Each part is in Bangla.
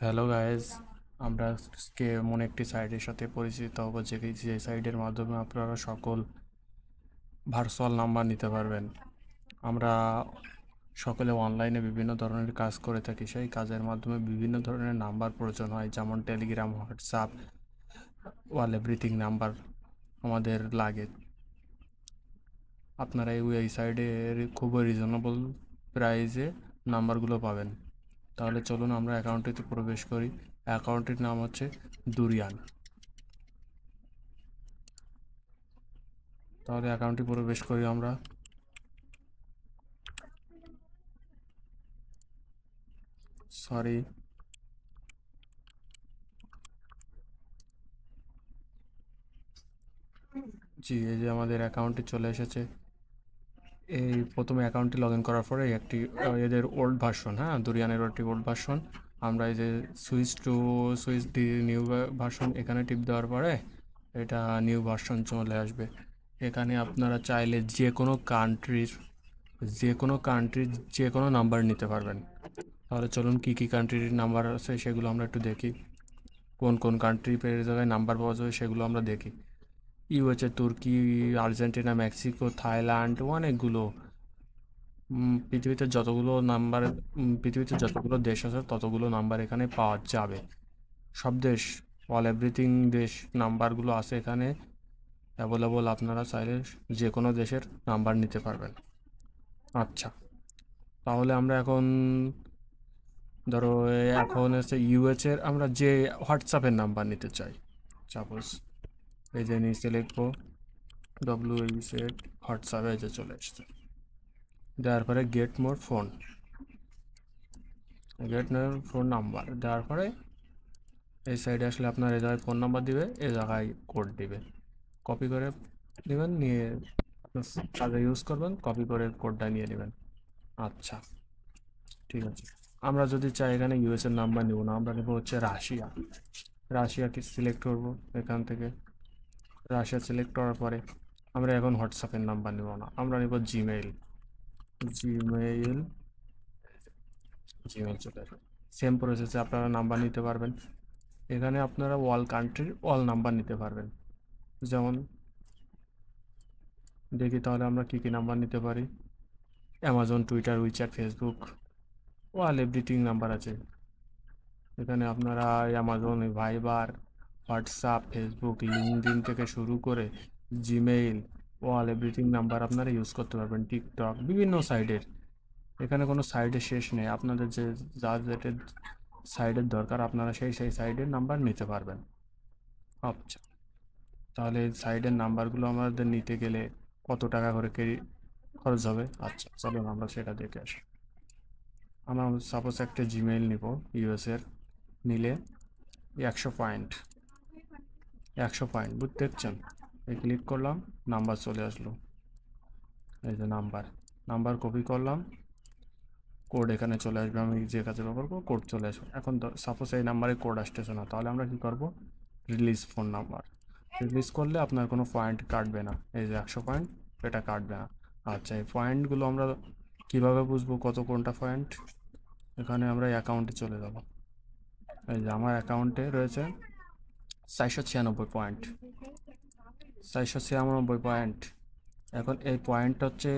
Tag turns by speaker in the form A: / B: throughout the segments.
A: হ্যালো গাইস, আমরা আজকে এমন একটি সাইটের সাথে পরিচিত হব যে সাইটের মাধ্যমে আপনারা সকল ভার্চুয়াল নাম্বার নিতে পারবেন। আমরা সকলে অনলাইনে বিভিন্ন ধরনের কাজ করে থাকি, সেই কাজের মাধ্যমে বিভিন্ন ধরনের নাম্বার প্রয়োজন হয়, যেমন Telegram, WhatsApp, all everything number আমাদের লাগে। আপনারা এই সাইডে খুবই রিজনেবল প্রাইসে নাম্বারগুলো পাবেন। তাহলে চলুন আমরা অ্যাকাউন্টটিতে প্রবেশ করি। অ্যাকাউন্টটির নাম হচ্ছে দুরিয়ান। তাহলে অ্যাকাউন্টে প্রবেশ করি আমরা। সরি, জি, এই যে আমাদের অ্যাকাউন্টে চলে এসেছে। এই প্রথমে অ্যাকাউন্টটি লগ ইন করার পরে একটি এদের ওল্ড ভার্সন, হ্যাঁ, দুরিয়ানের একটি ওল্ড ভার্সন। আমরা এই যে সুইচ দি নিউ ভার্সন এখানে টিপ দেওয়ার পরে এটা নিউ ভার্সন চলে আসবে। এখানে আপনারা চাইলে যে কোনো কান্ট্রির যে কোনো নাম্বার নিতে পারবেন। তাহলে চলুন কী কী কান্ট্রির নাম্বার আছে সেগুলো আমরা একটু দেখি। কোন কোন কান্ট্রি পের জায়গায় নাম্বার পাওয়া যাবে সেগুলো আমরা দেখি। ইউএসএ, তুর্কি, আর্জেন্টিনা, মেক্সিকো, থাইল্যান্ড, অনেকগুলো পৃথিবীতে যতগুলো দেশ আছে ততগুলো নাম্বার এখানে পাওয়া যাবে। সব দেশ, অল এভরিথিং দেশ নাম্বারগুলো আছে এখানে অ্যাভেলেবল। আপনারা চাইলে যে কোনো দেশের নাম্বার নিতে পারবেন। আচ্ছা, তাহলে আমরা ধরো এখন হচ্ছে ইউএসএর আমরা যে হোয়াটসঅ্যাপের নাম্বার নিতে চাই, সাপোজ এই যে নিচে লিখবো WZ হোয়াটসঅ্যাপে যে চলে এসছে। দেওয়ার পরে গেট মোর ফোন নাম্বার দেওয়ার পরে এই সাইডে আসলে আপনার এই জায়গায় ফোন নাম্বার দিবে, এই জায়গায় কোড দিবে। কপি করে নেবেন, নিয়ে আপনার কাজে ইউজ করবেন, কপি করে কোডটা নিয়ে নেবেন। আচ্ছা, ঠিক আছে। আমরা যদি চাই এখানে ইউএসের নাম্বার নেব না, আমরা নেব হচ্ছে রাশিয়াকে সিলেক্ট করব। এখান থেকে রাশিয়া সিলেক্ট করার পরে আমরা এখন হোয়াটসঅ্যাপের নাম্বার নেব না, আমরা নেব জিমেইল জিমেইল চলে আসবে। সেম প্রসেসে আপনারা নাম্বার নিতে পারবেন। এখানে আপনারা অল কান্ট্রির অল নাম্বার নিতে পারবেন। যেমন দেখি তাহলে আমরা কী কী নাম্বার নিতে পারি। Amazon, Twitter, WeChat, Facebook, all everything number আছে এখানে। আপনারা অ্যামাজন, ভাইবার, হোয়াটসঅ্যাপ, ফেসবুক, লিঙ্কডইন থেকে শুরু করে জিমেইল, অল এভরিথিং নাম্বার আপনারা ইউজ করতে পারবেন। টিকটক, বিভিন্ন সাইডের, এখানে কোনো সাইডের শেষ নেই। আপনাদের যার যেটার সাইডের দরকার আপনারা সেই সাইডের নাম্বার নিতে পারবেন। আচ্ছা, তাহলে সাইডের নাম্বারগুলো আমাদের নিতে গেলে কত টাকা করে খরচ হবে? আচ্ছা, চলুন আমরা সেটা দেখে আসি। আমরা সাপোজ একটা জিমেইল নিব ইউএসের, নিলে 100 পয়েন্ট, 100 পয়েন্ট বুঝতে দেখছেন। এই ক্লিক করলাম, নাম্বার চলে আসলো। এই যে নাম্বার কপি করলাম, কোড এখানে চলে আসবে। আমি যে কাজে ব্যবহার করবো কোড চলে আসবে। এখন সাপোজ এই নাম্বারে কোড আসতেছে না, তাহলে আমরা কি করব? রিলিজ ফোন নাম্বার রিলিজ করলে আপনার কোনো পয়েন্ট কাটবে না। এই যে 100 পয়েন্ট, এটা কাটবে না। আচ্ছা, এই পয়েন্টগুলো আমরা কিভাবে বুঝবো কত কোনটা পয়েন্ট? এখানে আমরা অ্যাকাউন্টে চলে যাব। এই যে আমার অ্যাকাউন্টে রয়েছে 496 পয়েন্ট, 496 পয়েন্ট। এখন এই পয়েন্ট হচ্ছে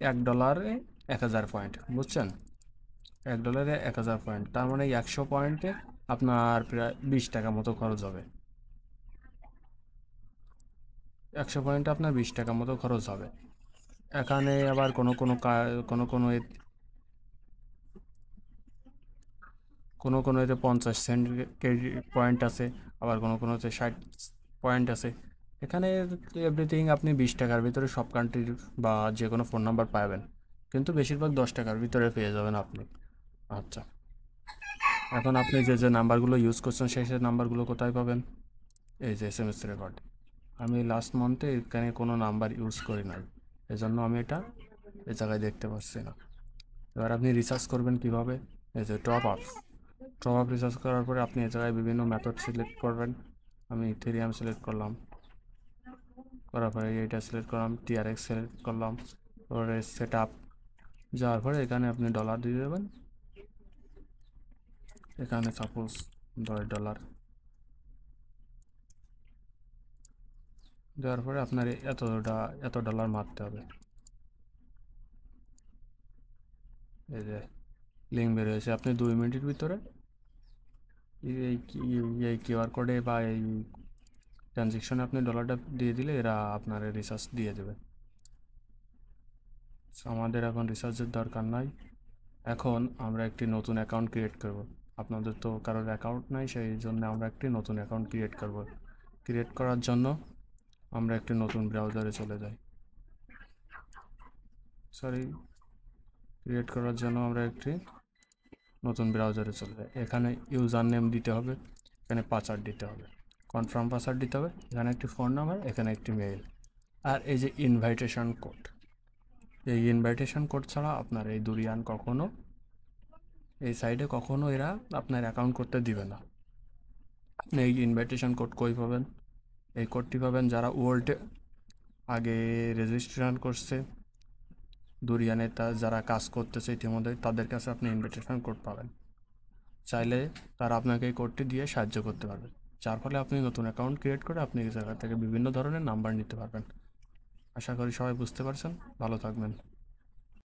A: $1 1000 পয়েন্ট, বুঝছেন? $1 1000 পয়েন্ট, তার মানে 100 পয়েন্টে আপনার প্রায় 20 টাকা মতো খরচ হবে। 100 পয়েন্টে আপনার 20 টাকা মতো খরচ হবে। এখানে আবার কোনো এতে 50 সেন্ট পয়েন্ট আছে, আবার কোনোতে 60 পয়েন্ট আছে। এখানে এভরিথিং আপনি 20 টাকার ভিতরে সব কান্ট্রির বা যে কোনো ফোন নাম্বার পাবেন, কিন্তু বেশিরভাগ 10 টাকার ভিতরে পেয়ে যাবেন আপনি। আচ্ছা, এখন আপনি যে নাম্বারগুলো ইউজ করছেন সেই নাম্বারগুলো কোথায় পাবেন? এই যে SMS রেকর্ড। আমি লাস্ট মান্থে এখানে কোনো নাম্বার ইউজ করি নাই, এজন্য আমি এটা এই জায়গায় দেখতে পাচ্ছি না। এবার আপনি রিসার্চ করবেন কিভাবে? এই যে টপ আপ রিসার্চ করার পরে আপনি এই জায়গায় বিভিন্ন মেথড সিলেক্ট করবেন। আমি ইথেরিয়াম সিলেক্ট করলাম, করার পরে এইটা সিলেক্ট করলাম, TRX সিলেক্ট করলাম, তারপরে সেট আপ যাওয়ার পরে এখানে আপনি ডলার দিয়ে দেবেন। এখানে সাপোজ $10 দেওয়ার পরে আপনার এত ডলার মারতে হবে। এই যে লিঙ্ক বের হয়েছে, আপনি 2 মিনিটের ভিতরে এই কিউআর কোডে বা এই ট্রানজেকশনে আপনি ডলারটা দিয়ে দিলে এরা আপনার রিচার্জ দিয়ে দেবে। আমাদের এখন রিচার্জের দরকার নাই। এখন আমরা একটি নতুন অ্যাকাউন্ট ক্রিয়েট করব। আপনাদের তো কারোর অ্যাকাউন্ট নাই, সেই জন্য আমরা একটি নতুন অ্যাকাউন্ট ক্রিয়েট করব। ক্রিয়েট করার জন্য আমরা একটি নতুন ব্রাউজারে চলে যাই। ক্রিয়েট করার জন্য আমরা একটি নতুন ব্রাউজারে চলে যাই। এখানে ইউজার নেম দিতে হবে, এখানে পাসওয়ার্ড দিতে হবে, কনফার্ম পাসওয়ার্ড দিতে হবে, এখানে একটি ফোন নাম্বার, এখানে একটি মেইল, আর এই যে ইনভাইটেশন কোড। এই ইনভাইটেশন কোড ছাড়া আপনার এই দুরিয়ান কখনো এই সাইডে কখনো এরা আপনার অ্যাকাউন্ট করতে দিবে না। আপনি এই ইনভাইটেশন কোড কই পাবেন? এই কোডটি পাবেন যারা ওয়ার্ল্ডে আগে রেজিস্ট্রেশন করছে দুরিয়ানে, যারা কাজ করতেছে ইতিমধ্যে, তাদের কাছে আপনি ইনভাইটেশন কোড পাবেন। চাইলে তারা আপনাকে এই কোডটি দিয়ে সাহায্য করতে পারবে, যার ফলে আপনি নতুন অ্যাকাউন্ট ক্রিয়েট করে আপনি এই জায়গা থেকে বিভিন্ন ধরনের নাম্বার নিতে পারবেন। আশা করি সবাই বুঝতে পারছেন। ভালো থাকবেন।